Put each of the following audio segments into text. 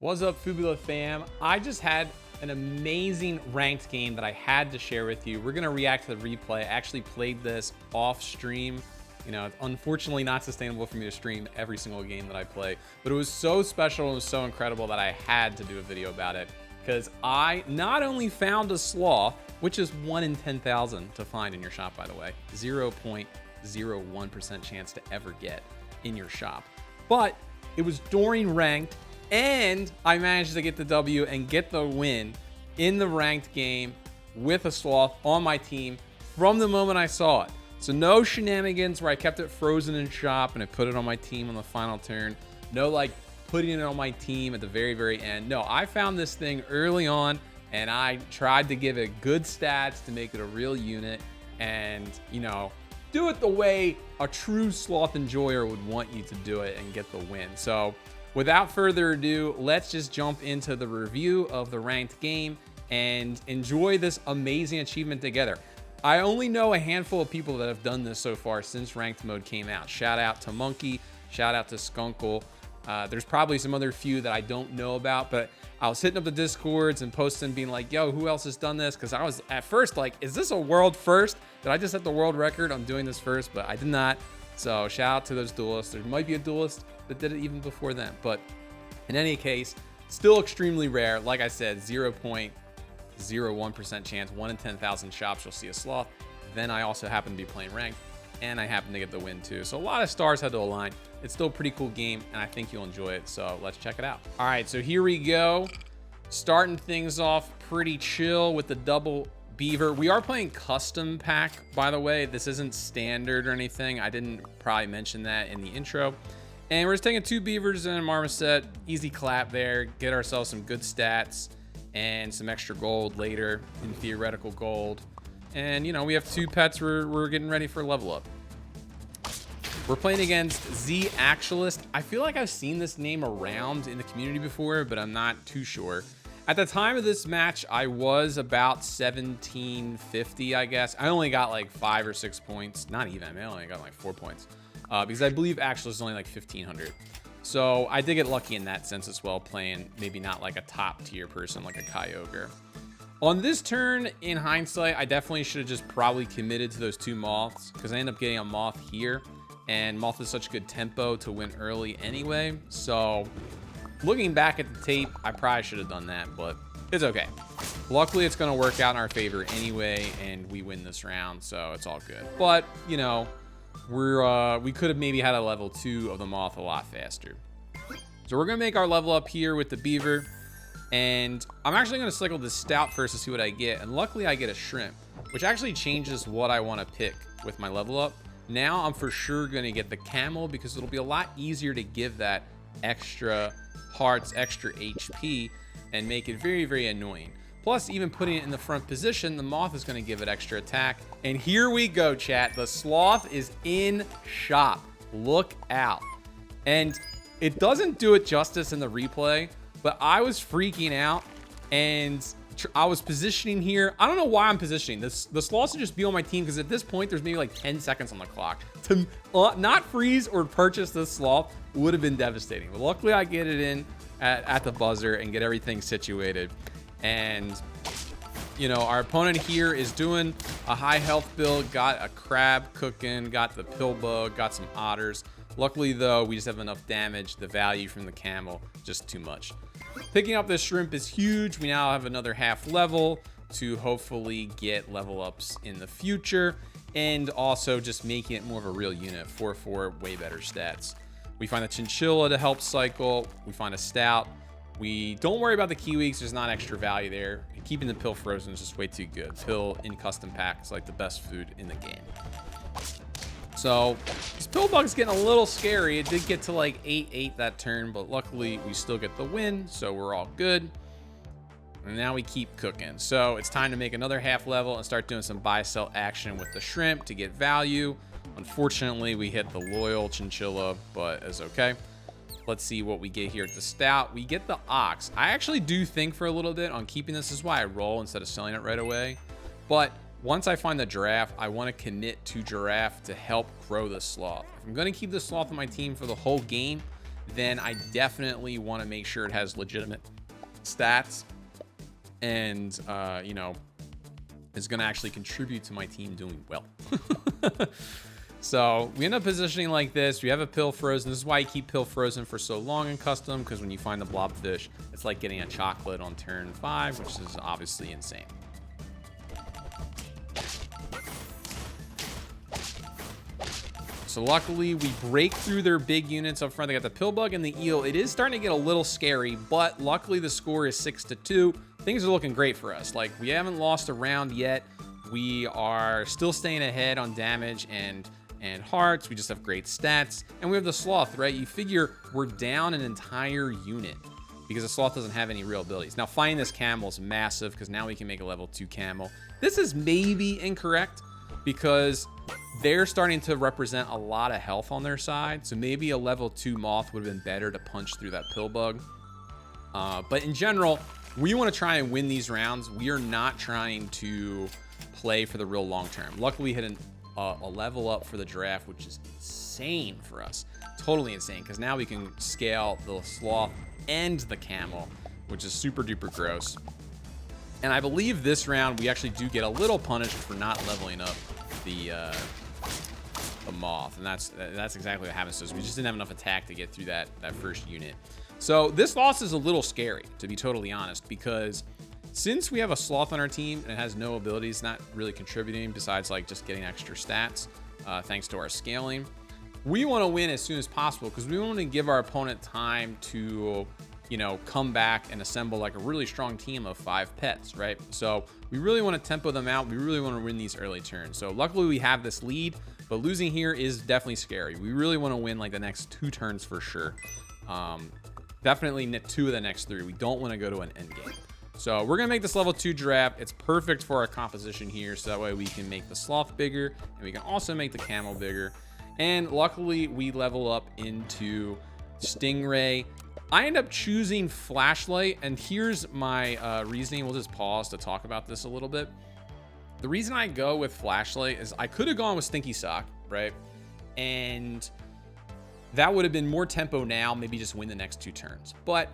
What's up, fullbellylaughs fam? I just had an amazing ranked game that I had to share with you. We're gonna react to the replay. I actually played this off stream. You know, it's unfortunately not sustainable for me to stream every single game that I play, but it was so special and it was so incredible that I had to do a video about it because I not only found a sloth, which is 1 in 10,000 to find in your shop, by the way, 0.01% chance to ever get in your shop, but it was during ranked, and I managed to get the W and get the win in the ranked game with a sloth on my team from the moment I saw it. So no shenanigans where I kept it frozen in shop and I put it on my team on the final turn. No like putting it on my team at the very end. No, I found this thing early on and I tried to give it good stats to make it a real unit and, you know, do it the way a true sloth enjoyer would want you to do it and get the win. So without further ado, let's just jump into the review of the ranked game and enjoy this amazing achievement together. I only know a handful of people that have done this so far since ranked mode came out. Shout out to Monkey, shout out to Skunkle. There's probably some other few that I don't know about, but I was hitting up the Discords and posting being like, yo, who else has done this? Because I was at first like, is this a world first? Did I just set the world record? I'm doing this first, but I did not. So shout out to those duelists. There might be a duelist that did it even before them, but in any case, still extremely rare. Like I said, 0.01% chance, 1 in 10,000 shops you'll see a sloth. Then I also happen to be playing ranked and I happen to get the win too. So a lot of stars had to align. It's still a pretty cool game and I think you'll enjoy it. So let's check it out. All right, so here we go. Starting things off pretty chill with the double beaver. We are playing custom pack, by the way. This isn't standard or anything. I didn't probably mention that in the intro. And we're just taking 2 beavers and a marmoset. Easy clap there. Get ourselves some good stats and some extra gold later in theoretical gold. And, you know, we have 2 pets. We're getting ready for level up. We're playing against Z Actualist. I feel like I've seen this name around in the community before, but I'm not too sure. At the time of this match, I was about 1750, I guess. I only got like 5 or 6 points. Not even. I only got like 4 points. Because I believe Actualist is only like 1,500. So I did get lucky in that sense as well, playing maybe not like a top tier person like a Kyogre. On this turn, in hindsight, I definitely should have just probably committed to those 2 moths because I ended up getting a moth here. And moth is such good tempo to win early anyway. So looking back at the tape, I probably should have done that, but it's okay. Luckily, it's going to work out in our favor anyway, and we win this round, so it's all good. But, you know, we could have maybe had a level 2 of the moth a lot faster. So we're gonna make our level up here with the beaver, and I'm actually gonna cycle the stout first to see what I get, and luckily I get a shrimp, which actually changes what I want to pick with my level up. Now I'm for sure gonna get the camel because it'll be a lot easier to give that extra hearts, extra HP, and make it very annoying. Plus, even putting it in the front position, the moth is going to give it extra attack. And here we go, chat. The sloth is in shop. Look out. And it doesn't do it justice in the replay, but I was freaking out and I was positioning here. I don't know why I'm positioning. The sloth should just be on my team because at this point, there's maybe like 10 seconds on the clock. To not freeze or purchase this sloth would have been devastating. But luckily, I get it in at the buzzer and get everything situated. And, you know, our opponent here is doing a high health build, got a crab cooking, got the pill bug, got some otters. Luckily, though, we just have enough damage. The value from the camel, just too much. Picking up this shrimp is huge. We now have another half level to hopefully get level ups in the future. And also just making it more of a real unit. 4/4, way better stats. We find a chinchilla to help cycle. We find a stout. We don't worry about the kiwi because there's not extra value there. And keeping the pill frozen is just way too good. Pill in custom pack is like the best food in the game. So this pill bug's getting a little scary. It did get to like 8/8 that turn, but luckily we still get the win, so we're all good. And now we keep cooking. So it's time to make another half level and start doing some buy sell action with the shrimp to get value. Unfortunately, we hit the loyal chinchilla, but it's okay. Let's see what we get here at the stout. We get the ox. I actually do think for a little bit on keeping this. This is why I roll instead of selling it right away. But once I find the giraffe, I want to commit to giraffe to help grow the sloth. If I'm going to keep the sloth on my team for the whole game, then I definitely want to make sure it has legitimate stats and, you know, is going to actually contribute to my team doing well. So we end up positioning like this. We have a pill frozen. This is why you keep pill frozen for so long in custom, because when you find the blobfish, it's like getting a chocolate on turn 5, which is obviously insane. So luckily we break through their big units up front. They got the pill bug and the eel. It is starting to get a little scary, but luckily the score is 6-2. Things are looking great for us. Like, we haven't lost a round yet. We are still staying ahead on damage and hearts. We just have great stats, and we have the sloth, right? You figure we're down an entire unit because the sloth doesn't have any real abilities. Now finding this camel is massive, because now we can make a level 2 camel. This is maybe incorrect because they're starting to represent a lot of health on their side, so maybe a level 2 moth would have been better to punch through that pill bug. But in general, we want to try and win these rounds. We are not trying to play for the real long term. Luckily, we hit a level up for the draft, which is insane for us. Totally insane, because now we can scale the sloth and the camel, which is super duper gross. And I believe this round we actually do get a little punished for not leveling up the moth, and that's exactly what happens to us. We just didn't have enough attack to get through that first unit. So this loss is a little scary, to be totally honest, because since we have a sloth on our team and it has no abilities, not really contributing besides like just getting extra stats, thanks to our scaling, we want to win as soon as possible, because we want to give our opponent time to, you know, come back and assemble like a really strong team of 5 pets, right? So we really want to tempo them out. We really want to win these early turns. So luckily we have this lead, but losing here is definitely scary. We really want to win like the next 2 turns for sure. Definitely 2 of the next 3. We don't want to go to an end game. So we're going to make this level 2 draft. It's perfect for our composition here, so that way we can make the sloth bigger, and we can also make the camel bigger. And luckily we level up into stingray. I end up choosing flashlight, and here's my reasoning. We'll just pause to talk about this a little bit. The reason I go with flashlight is I could have gone with stinky sock, right? And that would have been more tempo now, maybe just win the next 2 turns. But,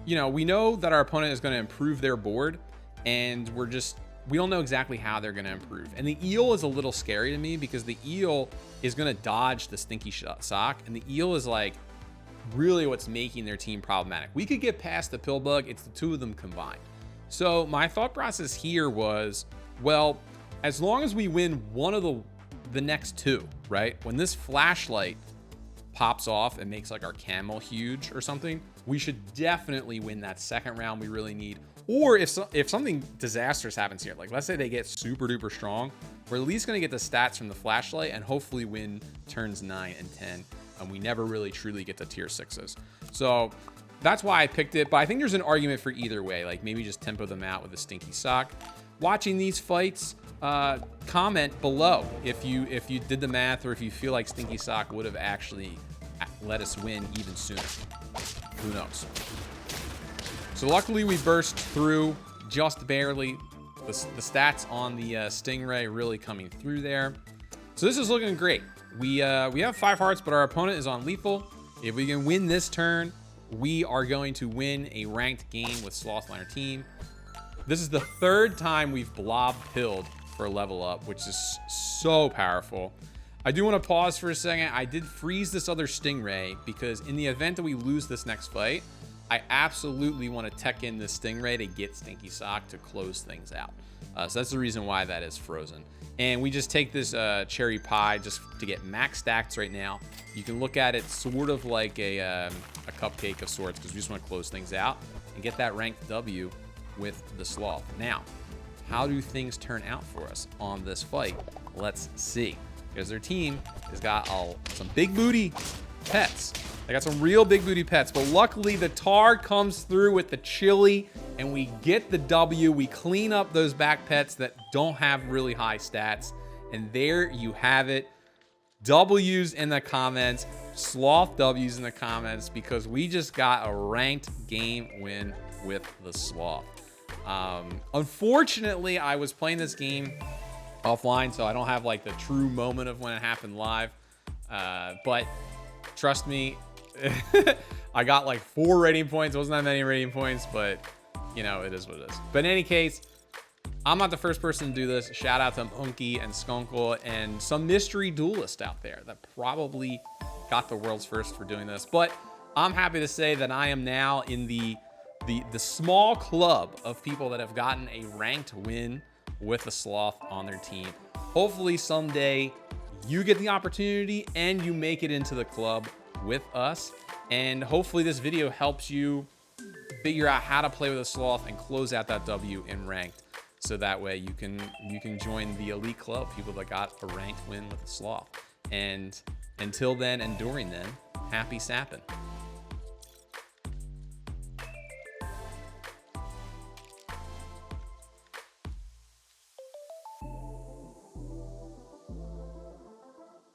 you know, we know that our opponent is going to improve their board, and we don't know exactly how they're going to improve. And the eel is a little scary to me, because the eel is going to dodge the stinky sock, and the eel is like really what's making their team problematic. We could get past the pill bug. It's the 2 of them combined. So my thought process here was, well, as long as we win one of the next 2, right? When this flashlight pops off and makes like our camel huge or something, we should definitely win that second round we really need. Or if something disastrous happens here, like let's say they get super duper strong, we're at least going to get the stats from the flashlight and hopefully win turns 9 and 10. And we never really truly get to tier 6s. So that's why I picked it. But I think there's an argument for either way. Like maybe just tempo them out with a stinky sock. Watching these fights, comment below if you did the math, or if you feel like stinky sock would have actually let us win even sooner. Who knows? So luckily we burst through just barely. The stats on the stingray really coming through there. So this is looking great. We have 5 hearts, but our opponent is on lethal. If we can win this turn, we are going to win a ranked game with Sloth on our team. This is the 3rd time we've blob pilled for a level up, which is so powerful. I do want to pause for a second. I did freeze this other stingray because in the event that we lose this next fight, I absolutely want to tech in this stingray to get stinky sock to close things out. So that's the reason why that is frozen. And we just take this cherry pie just to get max stacks right now. You can look at it sort of like a cupcake of sorts, because we just want to close things out and get that ranked W with the sloth. Now, how do things turn out for us on this fight? Let's see. Because their team has got some big booty pets. They got some real big booty pets, but luckily the tar comes through with the chili and we get the W. We clean up those back pets that don't have really high stats. And there you have it. W's in the comments, sloth W's in the comments, because we just got a ranked game win with the sloth. Unfortunately, I was playing this game offline, so I don't have like the true moment of when it happened live. But trust me, I got like 4 rating points. Wasn't that many rating points, but you know, it is what it is. But in any case, I'm not the first person to do this. Shout out to Monkey and Skunkle and some mystery duelist out there that probably got the world's first for doing this. But I'm happy to say that I am now in the small club of people that have gotten a ranked win with a Sloth on their team. Hopefully someday you get the opportunity and you make it into the club with us. And hopefully this video helps you figure out how to play with a Sloth and close out that W in ranked. So that way you can join the elite club, people that got a ranked win with a Sloth. And until then and during then, happy sapping.